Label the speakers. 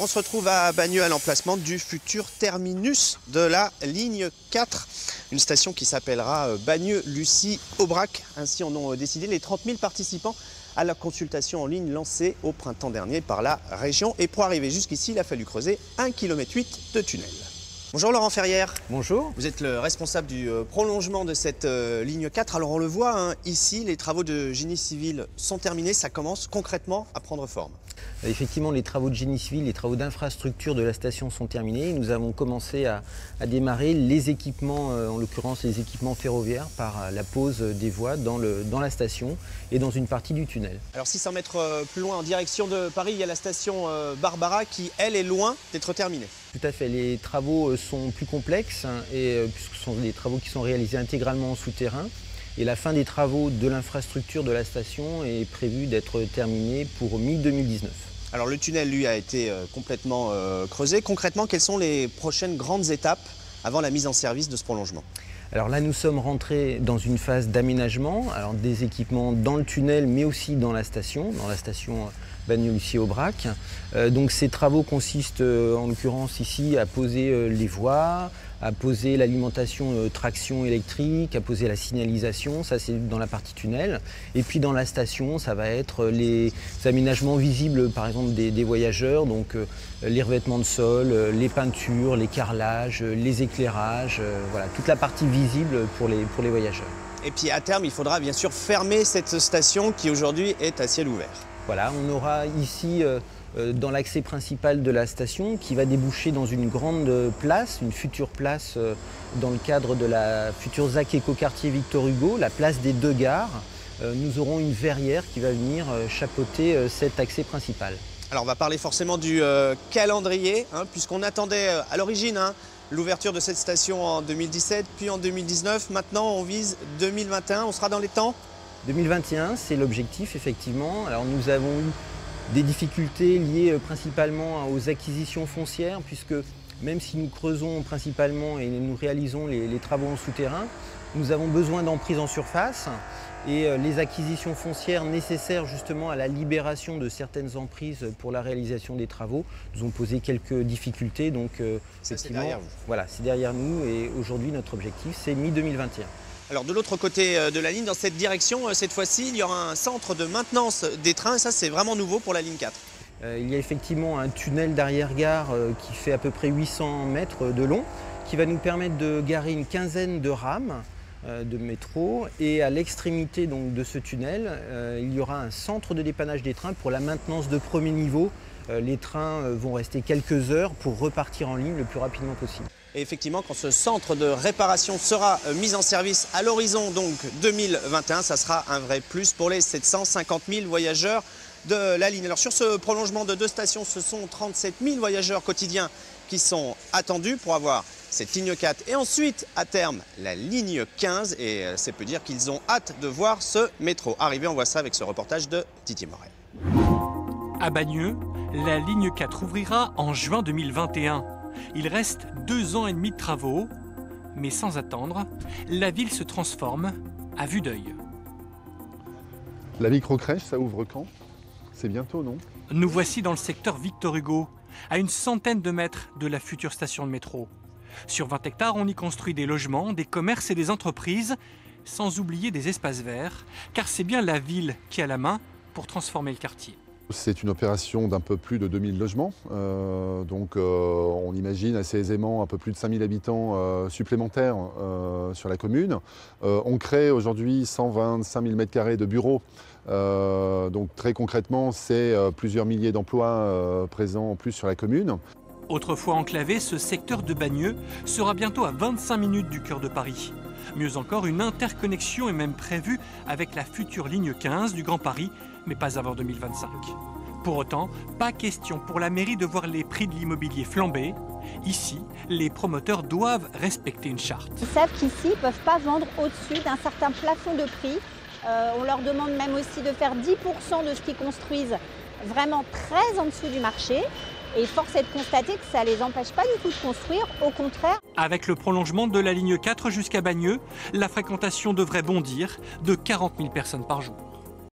Speaker 1: On se retrouve à Bagneux à l'emplacement du futur terminus de la ligne 4. Une station qui s'appellera Bagneux-Lucie-Aubrac. Ainsi en ont décidé les 30 000 participants à la consultation en ligne lancée au printemps dernier par la région. Et pour arriver jusqu'ici, il a fallu creuser 1,8 km de tunnel. Bonjour Laurent Ferrière. Bonjour. Vous êtes le responsable du prolongement de cette ligne 4. Alors on le voit, ici, les travaux de génie civil sont terminés. Ça commence concrètement à prendre forme.
Speaker 2: Effectivement, les travaux de génie civil, les travaux d'infrastructure de la station sont terminés. Nous avons commencé à démarrer les équipements, en l'occurrence les équipements ferroviaires, par la pose des voies dans la station et dans une partie du tunnel.
Speaker 1: Alors 600 mètres plus loin en direction de Paris, il y a la station Barbara qui, elle, est loin d'être terminée.
Speaker 2: Tout à fait, les travaux sont plus complexes puisque ce sont des travaux qui sont réalisés intégralement en souterrain. Et la fin des travaux de l'infrastructure de la station est prévue d'être terminée pour mi-2019.
Speaker 1: Alors le tunnel, lui, a été complètement creusé. Concrètement, quelles sont les prochaines grandes étapes avant la mise en service de ce prolongement ?
Speaker 2: Alors là, nous sommes rentrés dans une phase d'aménagement, alors des équipements dans le tunnel, mais aussi dans la station Bagneux-Lucie-Aubrac. Donc ces travaux consistent en l'occurrence ici à poser les voies, à poser l'alimentation traction électrique, à poser la signalisation, ça c'est dans la partie tunnel. Et puis dans la station, ça va être les aménagements visibles par exemple des voyageurs, donc les revêtements de sol, les peintures, les carrelages, les éclairages, voilà, toute la partie visible pour les voyageurs.
Speaker 1: Et puis à terme, il faudra bien sûr fermer cette station qui aujourd'hui est à ciel ouvert.
Speaker 2: Voilà, on aura ici dans l'accès principal de la station qui va déboucher dans une grande place, une future place dans le cadre de la future ZAC Écoquartier Victor Hugo, la place des deux gares. Nous aurons une verrière qui va venir chapeauter cet accès principal.
Speaker 1: Alors on va parler forcément du calendrier, puisqu'on attendait à l'origine l'ouverture de cette station en 2017, puis en 2019. Maintenant on vise 2021, on sera dans les temps ?
Speaker 2: 2021, c'est l'objectif effectivement. Alors nous avons eu des difficultés liées principalement aux acquisitions foncières, puisque même si nous creusons principalement et nous réalisons les travaux en souterrain, nous avons besoin d'emprises en surface et les acquisitions foncières nécessaires justement à la libération de certaines emprises pour la réalisation des travaux nous ont posé quelques difficultés. Donc
Speaker 1: c'est derrière vous.
Speaker 2: Voilà, c'est derrière nous et aujourd'hui notre objectif c'est mi-2021.
Speaker 1: Alors de l'autre côté de la ligne, dans cette direction, cette fois-ci, il y aura un centre de maintenance des trains. Et ça, c'est vraiment nouveau pour la ligne 4.
Speaker 2: Il y a effectivement un tunnel d'arrière-gare qui fait à peu près 800 mètres de long, qui va nous permettre de garer une quinzaine de rames de métro. Et à l'extrémité de ce tunnel, il y aura un centre de dépannage des trains pour la maintenance de premier niveau. Les trains vont rester quelques heures pour repartir en ligne le plus rapidement possible.
Speaker 1: Et effectivement, quand ce centre de réparation sera mis en service à l'horizon donc 2021, ça sera un vrai plus pour les 750 000 voyageurs de la ligne. Alors sur ce prolongement de 2 stations, ce sont 37 000 voyageurs quotidiens qui sont attendus pour avoir cette ligne 4 et ensuite à terme la ligne 15. Et c'est peu dire qu'ils ont hâte de voir ce métro arriver. On voit ça avec ce reportage de Didier Morel.
Speaker 3: À Bagneux, la ligne 4 ouvrira en juin 2021. Il reste 2 ans et demi de travaux, mais sans attendre, la ville se transforme à vue d'œil.
Speaker 4: La microcrèche, ça ouvre quand? C'est bientôt, non?
Speaker 3: Nous voici dans le secteur Victor Hugo, à une centaine de mètres de la future station de métro. Sur 20 hectares, on y construit des logements, des commerces et des entreprises, sans oublier des espaces verts, car c'est bien la ville qui a la main pour transformer le quartier.
Speaker 4: C'est une opération d'un peu plus de 2000 logements, donc on imagine assez aisément un peu plus de 5000 habitants supplémentaires sur la commune. On crée aujourd'hui 125 000 m² de bureaux, donc très concrètement c'est plusieurs milliers d'emplois présents en plus sur la commune.
Speaker 3: Autrefois enclavé, ce secteur de Bagneux sera bientôt à 25 minutes du cœur de Paris. Mieux encore, une interconnexion est même prévue avec la future ligne 15 du Grand Paris, mais pas avant 2025. Pour autant, pas question pour la mairie de voir les prix de l'immobilier flamber. Ici, les promoteurs doivent respecter une charte.
Speaker 5: Ils savent qu'ici, ils ne peuvent pas vendre au-dessus d'un certain plafond de prix. On leur demande même aussi de faire 10% de ce qu'ils construisent vraiment très en dessous du marché. Et force est de constater que ça ne les empêche pas du tout de construire, au contraire.
Speaker 3: Avec le prolongement de la ligne 4 jusqu'à Bagneux, la fréquentation devrait bondir de 40 000 personnes par jour.